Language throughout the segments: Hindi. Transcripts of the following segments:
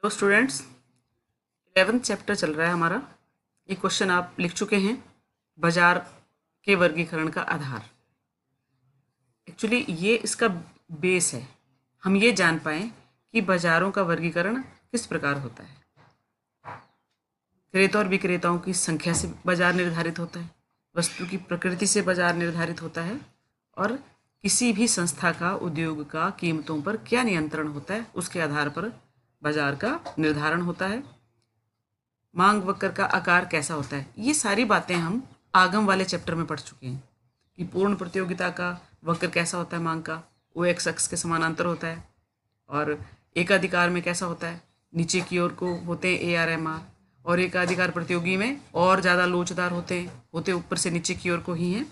तो स्टूडेंट्स 11th चैप्टर चल रहा है हमारा। ये क्वेश्चन आप लिख चुके हैं, बाजार के वर्गीकरण का आधार। एक्चुअली ये इसका बेस है, हम ये जान पाएँ कि बाजारों का वर्गीकरण किस प्रकार होता है। क्रेता और विक्रेताओं की संख्या से बाजार निर्धारित होता है, वस्तु की प्रकृति से बाजार निर्धारित होता है, और किसी भी संस्था का, उद्योग का कीमतों पर क्या नियंत्रण होता है उसके आधार पर बाजार का निर्धारण होता है। मांग वक्र का आकार कैसा होता है, ये सारी बातें हम आगम वाले चैप्टर में पढ़ चुके हैं कि पूर्ण प्रतियोगिता का वक्र कैसा होता है, मांग का ओ एक्स अक्ष के समानांतर होता है, और एकाधिकार में कैसा होता है, नीचे की ओर को होते हैं ए आर एम आर, और एकाधिकार प्रतियोगी में और ज़्यादा लोचदार होते ऊपर से नीचे की ओर को ही हैं।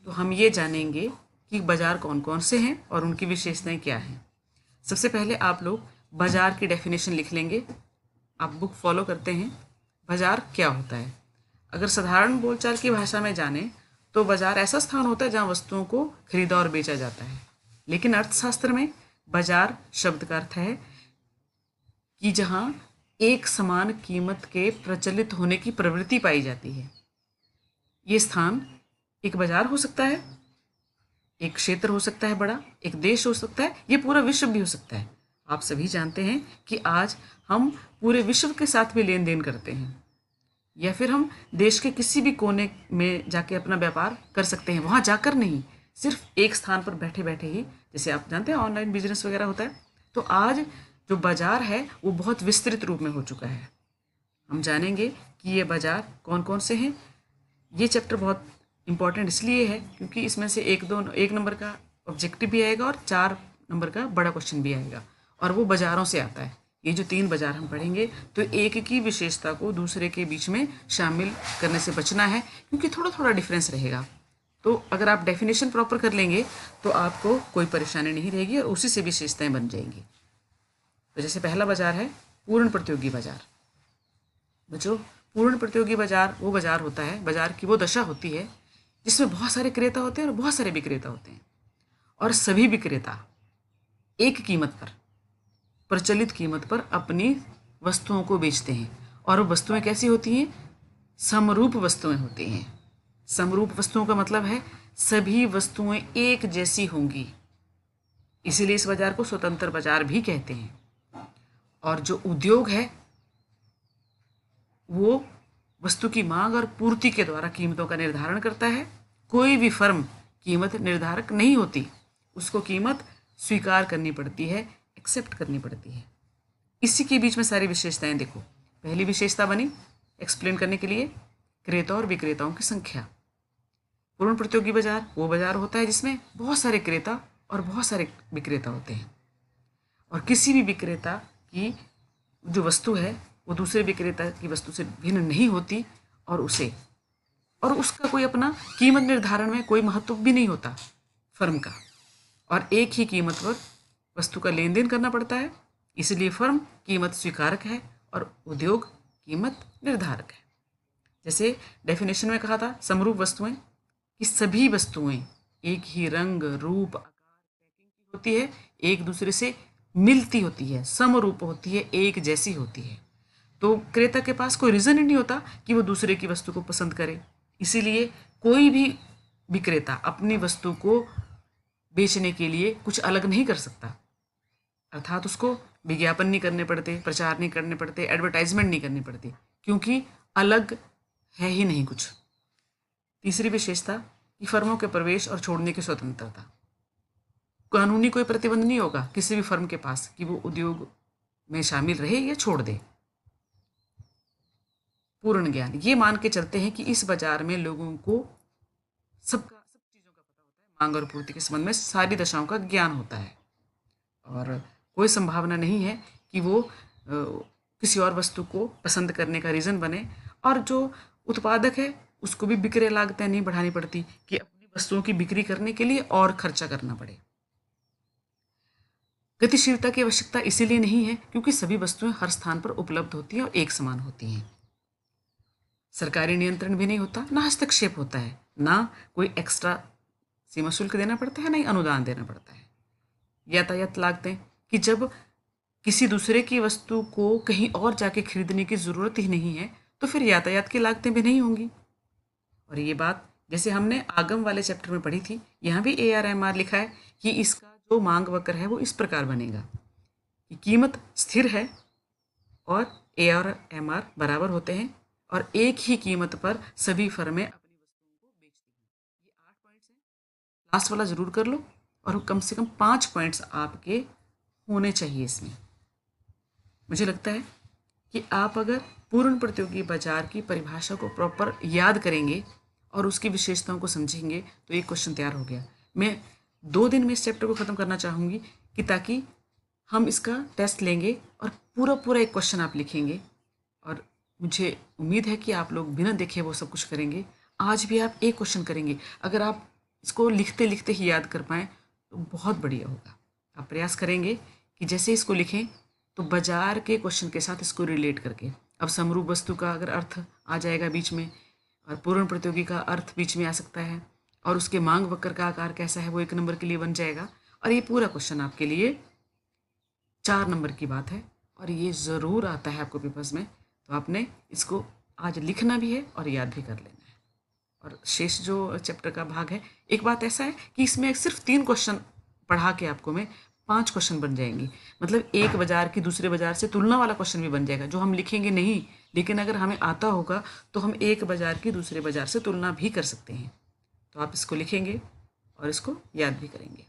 तो हम ये जानेंगे कि बाजार कौन कौन से हैं और उनकी विशेषताएं क्या हैं। सबसे पहले आप लोग बाजार की डेफिनेशन लिख लेंगे। आप बुक फॉलो करते हैं। बाजार क्या होता है? अगर साधारण बोलचाल की भाषा में जाने तो बाजार ऐसा स्थान होता है जहाँ वस्तुओं को खरीदा और बेचा जाता है। लेकिन अर्थशास्त्र में बाजार शब्द का अर्थ है कि जहाँ एक समान कीमत के प्रचलित होने की प्रवृत्ति पाई जाती है। ये स्थान एक बाजार हो सकता है, एक क्षेत्र हो सकता है बड़ा, एक देश हो सकता है, ये पूरा विश्व भी हो सकता है। आप सभी जानते हैं कि आज हम पूरे विश्व के साथ भी लेन देन करते हैं, या फिर हम देश के किसी भी कोने में जाके अपना व्यापार कर सकते हैं। वहाँ जाकर नहीं, सिर्फ एक स्थान पर बैठे बैठे ही, जैसे आप जानते हैं ऑनलाइन बिजनेस वगैरह होता है। तो आज जो बाजार है वो बहुत विस्तृत रूप में हो चुका है। हम जानेंगे कि ये बाजार कौन कौन से हैं। ये चैप्टर बहुत इम्पॉर्टेंट इसलिए है क्योंकि इसमें से एक नंबर का ऑब्जेक्टिव भी आएगा और 4 नंबर का बड़ा क्वेश्चन भी आएगा, और वो बाजारों से आता है। ये जो 3 बाजार हम पढ़ेंगे तो एक की विशेषता को दूसरे के बीच में शामिल करने से बचना है, क्योंकि थोड़ा थोड़ा डिफरेंस रहेगा। तो अगर आप डेफिनेशन प्रॉपर कर लेंगे तो आपको कोई परेशानी नहीं रहेगी और उसी से विशेषताएं बन जाएंगी। तो जैसे पहला बाजार है पूर्ण प्रतियोगी बाजार। बच्चों, पूर्ण प्रतियोगी बाजार वो बाजार होता है, बाजार की वो दशा होती है जिसमें बहुत सारे क्रेता होते हैं और बहुत सारे विक्रेता होते हैं, और सभी विक्रेता एक कीमत पर, प्रचलित कीमत पर अपनी वस्तुओं को बेचते हैं। और वो वस्तुएं कैसी होती हैं? समरूप वस्तुएं होती हैं। समरूप वस्तुओं का मतलब है सभी वस्तुएं एक जैसी होंगी, इसीलिए इस बाजार को स्वतंत्र बाजार भी कहते हैं। और जो उद्योग है वो वस्तु की मांग और पूर्ति के द्वारा कीमतों का निर्धारण करता है। कोई भी फर्म कीमत निर्धारक नहीं होती, उसको कीमत स्वीकार करनी पड़ती है, एक्सेप्ट करनी पड़ती है। इसी के बीच में सारी विशेषताएं देखो। पहली विशेषता बनी एक्सप्लेन करने के लिए, क्रेता और विक्रेताओं की संख्या। पूर्ण प्रतियोगी बाजार वो बाजार होता है जिसमें बहुत सारे क्रेता और बहुत सारे विक्रेता होते हैं, और किसी भी विक्रेता की जो वस्तु है वो दूसरे विक्रेता की वस्तु से भिन्न नहीं होती, और उसका कोई अपना कीमत निर्धारण में कोई महत्व भी नहीं होता फर्म का, और एक ही कीमत पर वस्तु का लेन देन करना पड़ता है। इसलिए फर्म कीमत स्वीकारक है और उद्योग कीमत निर्धारक है। जैसे डेफिनेशन में कहा था समरूप वस्तुएं, कि सभी वस्तुएं एक ही रंग, रूप, आकार, पैकिंग की होती है, एक दूसरे से मिलती होती है, समरूप होती है, एक जैसी होती है। तो क्रेता के पास कोई रीज़न ही नहीं होता कि वो दूसरे की वस्तु को पसंद करे। इसीलिए कोई भी विक्रेता अपनी वस्तु को बेचने के लिए कुछ अलग नहीं कर सकता, अर्थात उसको विज्ञापन नहीं करने पड़ते, प्रचार नहीं करने पड़ते, एडवर्टाइजमेंट नहीं करनी पड़ती, क्योंकि अलग है ही नहीं कुछ। तीसरी विशेषता कि फर्मों के प्रवेश और छोड़ने की स्वतंत्रता। कानूनी कोई प्रतिबंध नहीं होगा किसी भी फर्म के पास कि वो उद्योग में शामिल रहे या छोड़ दे। पूर्ण ज्ञान, ये मान के चलते हैं कि इस बाजार में लोगों को सब चीज़ों का पता होता है, मांग और पूर्ति के संबंध में सारी दशाओं का ज्ञान होता है, और कोई संभावना नहीं है कि वो किसी और वस्तु को पसंद करने का रीज़न बने, और जो उत्पादक है उसको भी विक्रय लागतें नहीं बढ़ानी पड़ती कि अपनी वस्तुओं की बिक्री करने के लिए और खर्चा करना पड़े। गतिशीलता की आवश्यकता इसीलिए नहीं है क्योंकि सभी वस्तुएं हर स्थान पर उपलब्ध होती हैं और एक समान होती हैं। सरकारी नियंत्रण भी नहीं होता, ना हस्तक्षेप होता है, ना कोई एक्स्ट्रा सीमा शुल्क देना पड़ता है, ना ही अनुदान देना पड़ता है। यातायात लागतें, कि जब किसी दूसरे की वस्तु को कहीं और जाके खरीदने की ज़रूरत ही नहीं है, तो फिर यातायात की लागतें भी नहीं होंगी। और ये बात जैसे हमने आगम वाले चैप्टर में पढ़ी थी, यहाँ भी ARMR लिखा है कि इसका जो मांग वक्र है वो इस प्रकार बनेगा कि कीमत स्थिर है और ARMR बराबर होते हैं और एक ही कीमत पर सभी फर्में अपनी वस्तुओं को बेचती हैं। ये 8 पॉइंट्स हैं, लास्ट वाला ज़रूर कर लो और कम से कम 5 पॉइंट्स आपके होने चाहिए इसमें। मुझे लगता है कि आप अगर पूर्ण प्रतियोगी बाजार की परिभाषा को प्रॉपर याद करेंगे और उसकी विशेषताओं को समझेंगे तो एक क्वेश्चन तैयार हो गया। मैं 2 दिन में इस चैप्टर को ख़त्म करना चाहूँगी कि ताकि हम इसका टेस्ट लेंगे और पूरा पूरा एक क्वेश्चन आप लिखेंगे और मुझे उम्मीद है कि आप लोग बिना देखे वो सब कुछ करेंगे। आज भी आप एक क्वेश्चन करेंगे, अगर आप इसको लिखते लिखते ही याद कर पाएँ तो बहुत बढ़िया होगा। आप प्रयास करेंगे कि जैसे इसको लिखें तो बाजार के क्वेश्चन के साथ इसको रिलेट करके, अब समरूप वस्तु का अगर अर्थ आ जाएगा बीच में और पूर्ण प्रतियोगी का अर्थ बीच में आ सकता है और उसके मांग वक्र का आकार कैसा है वो 1 नंबर के लिए बन जाएगा और ये पूरा क्वेश्चन आपके लिए 4 नंबर की बात है और ये ज़रूर आता है आपको पेपर्स में। तो आपने इसको आज लिखना भी है और याद भी कर लेना है। और शेष जो चैप्टर का भाग है, एक बात ऐसा है कि इसमें सिर्फ 3 क्वेश्चन पढ़ा के आपको मैं 5 क्वेश्चन बन जाएंगी, मतलब एक बाजार की दूसरे बाजार से तुलना वाला क्वेश्चन भी बन जाएगा जो हम लिखेंगे नहीं, लेकिन अगर हमें आता होगा तो हम एक बाजार की दूसरे बाजार से तुलना भी कर सकते हैं। तो आप इसको लिखेंगे और इसको याद भी करेंगे।